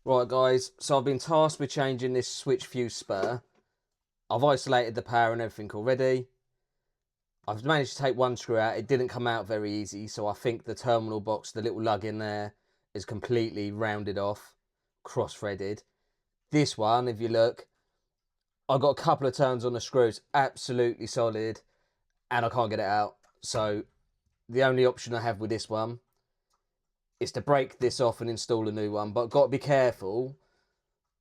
Right guys, so I've been tasked with changing this switch fuse spur. I've isolated the power and everything already. I've managed to take one screw out. It didn't come out very easy, so I think the terminal box, the little lug in there, is completely rounded off, cross-threaded. This one, if you look, I got a couple of turns on the screws, absolutely solid, and I can't get it out. So the only option I have with this one is to break this off and install a new one, but got to be careful.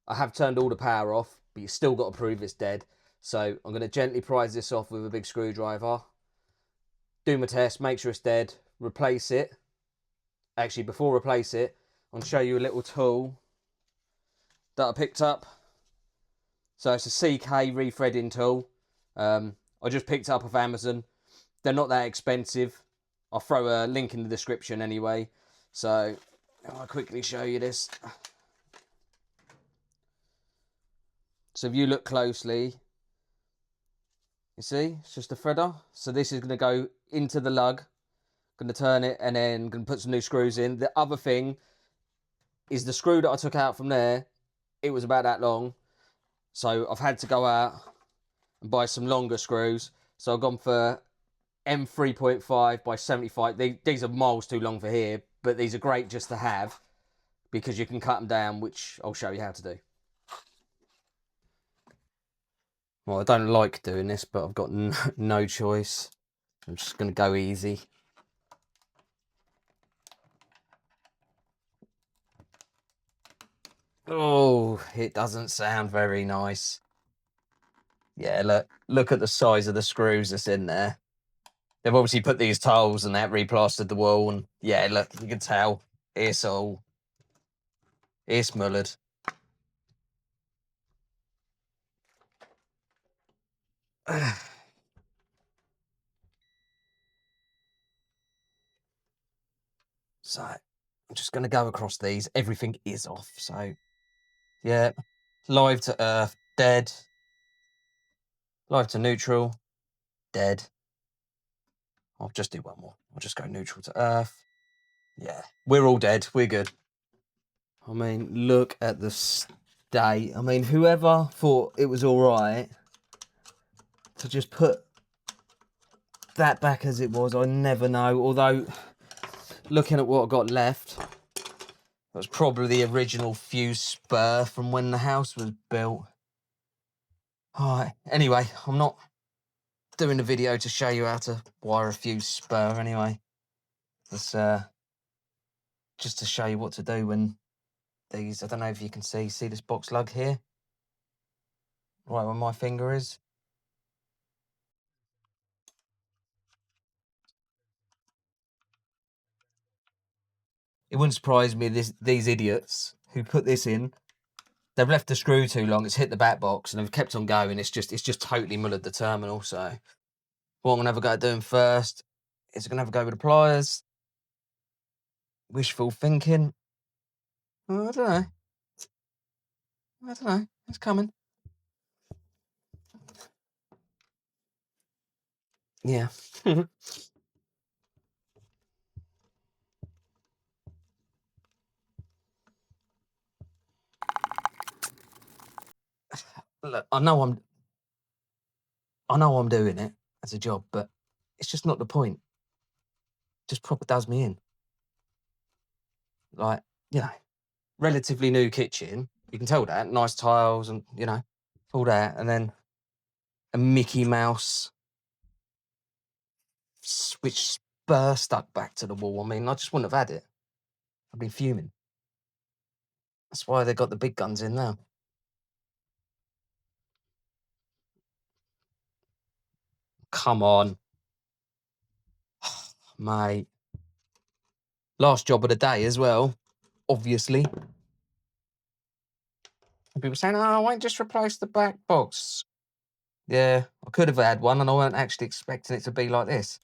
I have turned all the power off, but you still got to prove it's dead. So I'm going to gently prise this off with a big screwdriver, do my test, make sure it's dead, replace it. Actually, before I replace it, I'll show you a little tool that I picked up. So it's a CK rethreading tool. I just picked it up off Amazon. They're not that expensive. I'll throw a link in the description anyway. So I'll quickly show you this. So if you look closely, you see, it's just a threader. So this is going to go into the lug. Going to turn it and then going to put some new screws in. The other thing is the screw that I took out from there. It was about that long. So I've had to go out and buy some longer screws. So I've gone for M3.5 by 75. These are miles too long for here, but these are great just to have because you can cut them down, which I'll show you how to do. Well, I don't like doing this, but I've got no choice. I'm just going to go easy. Oh, it doesn't sound very nice. Yeah, look at the size of the screws that's in there. They've obviously put these tiles and that, replastered the wall, and yeah, look, you can tell it's mullered. So I'm just going to go across these. Everything is off. So yeah, live to earth, dead. Live to neutral, dead. I'll just do one more. I'll just go neutral to earth. Yeah, we're all dead. We're good. I mean, look at the state. I mean, whoever thought it was all right to just put that back as it was, I never know. Although, looking at what I got left, that's probably the original fuse spur from when the house was built. All right. Anyway, I'm not doing a video to show you how to wire a fuse spur anyway. It's just to show you what to do when these, I don't know if you can see this box lug here? Right where my finger is. It wouldn't surprise me these idiots who put this in, they've left the screw too long, it's hit the back box and they've kept on going. It's just totally mullered the terminal. So what I'm gonna have a go at doing first is I'm gonna have a go with the pliers. Wishful thinking. Oh, I don't know. It's coming. Yeah. Look, I know I'm doing it as a job, but it's just not the point. It just proper does me in. Like, you know, relatively new kitchen. You can tell that. Nice tiles and, you know, all that. And then a Mickey Mouse switch spur stuck back to the wall. I mean, I just wouldn't have had it. I've been fuming. That's why they got the big guns in now. Come on. Mate. Last job of the day as well, obviously. And people saying, oh, why don't you just replace the back box? Yeah, I could have had one and I weren't actually expecting it to be like this.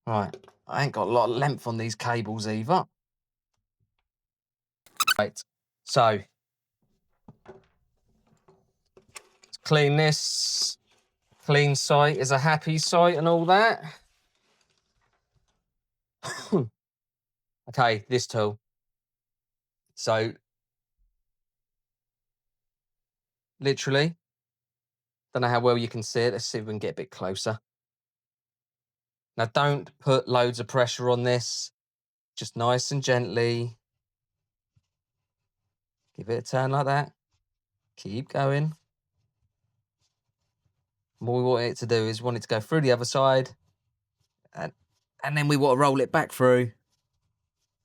Right, I ain't got a lot of length on these cables either. Right, so let's clean this. Clean site is a happy site and all that. Okay, this tool. So literally. Don't know how well you can see it. Let's see if we can get a bit closer. Now, don't put loads of pressure on this. Just nice and gently. Give it a turn like that. Keep going. And what we want it to do is want it to go through the other side. And then we want to roll it back through.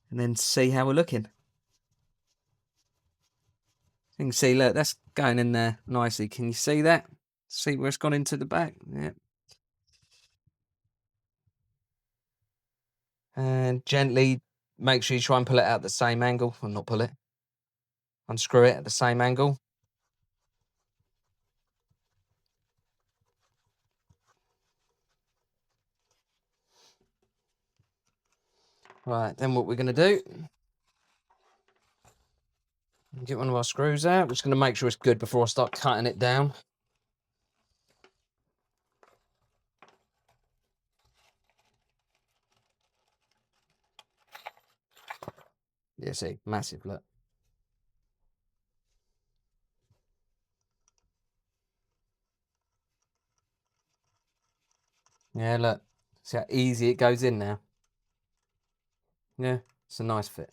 And then see how we're looking. You can see, look, that's going in there nicely. Can you see that? See where it's gone into the back? Yeah. And gently make sure you try and pull it out at the same angle. Or not pull it. Unscrew it at the same angle. Right, then what we're going to do, get one of our screws out. We're just going to make sure it's good before I start cutting it down. Yeah, see, massive, look. Yeah, look. See how easy it goes in now? Yeah, it's a nice fit.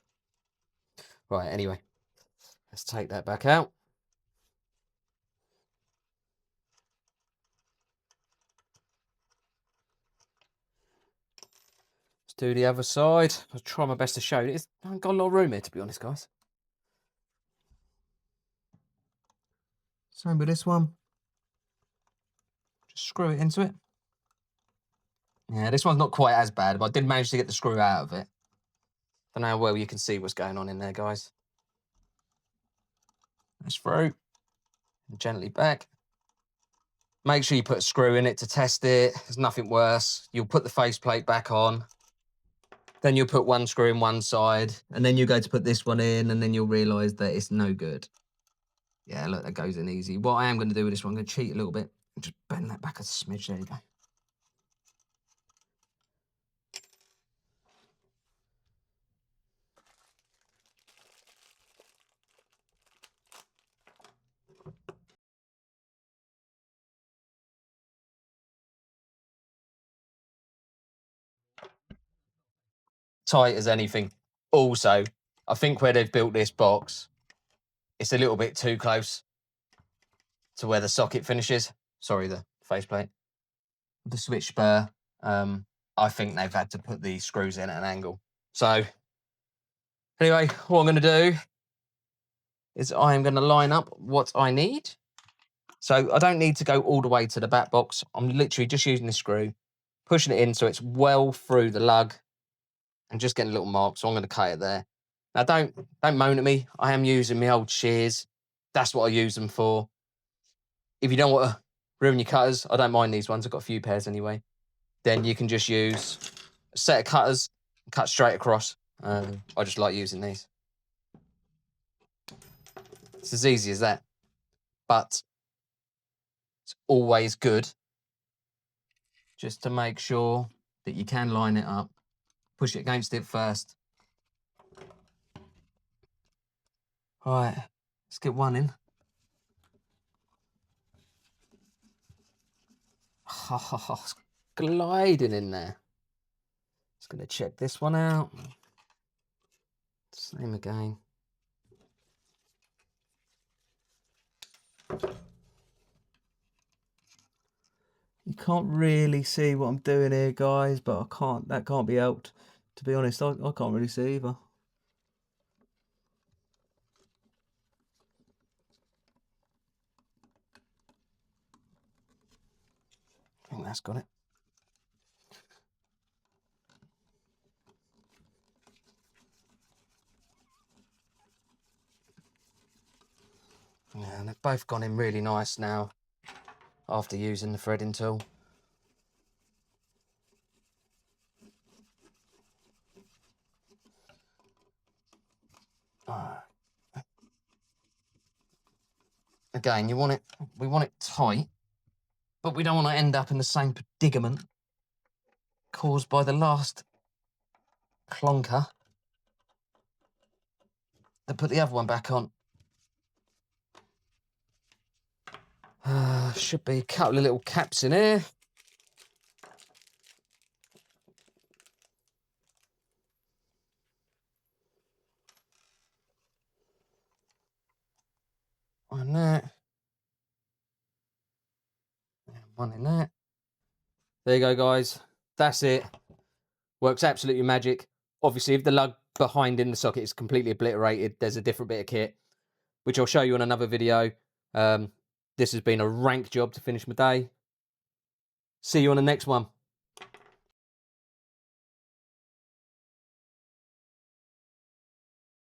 Right, anyway, let's take that back out. Let's do the other side. I'll try my best to show you. I haven't got a lot of room here, to be honest, guys. Same with this one. Just screw it into it. Yeah, this one's not quite as bad, but I did manage to get the screw out of it. Don't know how well you can see what's going on in there, guys. That's through. And gently back. Make sure you put a screw in it to test it. There's nothing worse. You'll put the faceplate back on. Then you'll put one screw in one side. And then you go to put this one in, and then you'll realise that it's no good. Yeah, look, that goes in easy. What I am going to do with this one, I'm going to cheat a little bit. And just bend that back a smidge. There you go. Tight as anything. Also, I think where they've built this box, it's a little bit too close to where the socket finishes. Sorry, the faceplate. The switch spur, I think they've had to put the screws in at an angle. So, anyway, what I'm going to do is I am going to line up what I need. So I don't need to go all the way to the back box. I'm literally just using the screw, pushing it in so it's well through the lug and just getting a little mark. So I'm going to cut it there. Now, don't moan at me. I am using my old shears. That's what I use them for. If you don't want to ruin your cutters, I don't mind these ones. I've got a few pairs anyway. Then you can just use a set of cutters and cut straight across. I just like using these. It's as easy as that. But it's always good just to make sure that you can line it up. Push it against it first. All right, let's get one in. Oh, it's gliding in there. Just going to check this one out. Same again. You can't really see what I'm doing here, guys, but that can't be helped. To be honest, I can't really see either. I think that's got it. Yeah, and they've both gone in really nice now after using the threading tool. Again, we want it tight, but we don't want to end up in the same predicament caused by the last clonker that put the other one back on. Should be a couple of little caps in here. One in that. And one in that. There you go, guys. That's it. Works absolutely magic. Obviously, if the lug behind in the socket is completely obliterated, there's a different bit of kit, which I'll show you in another video. This has been a rank job to finish my day. See you on the next one.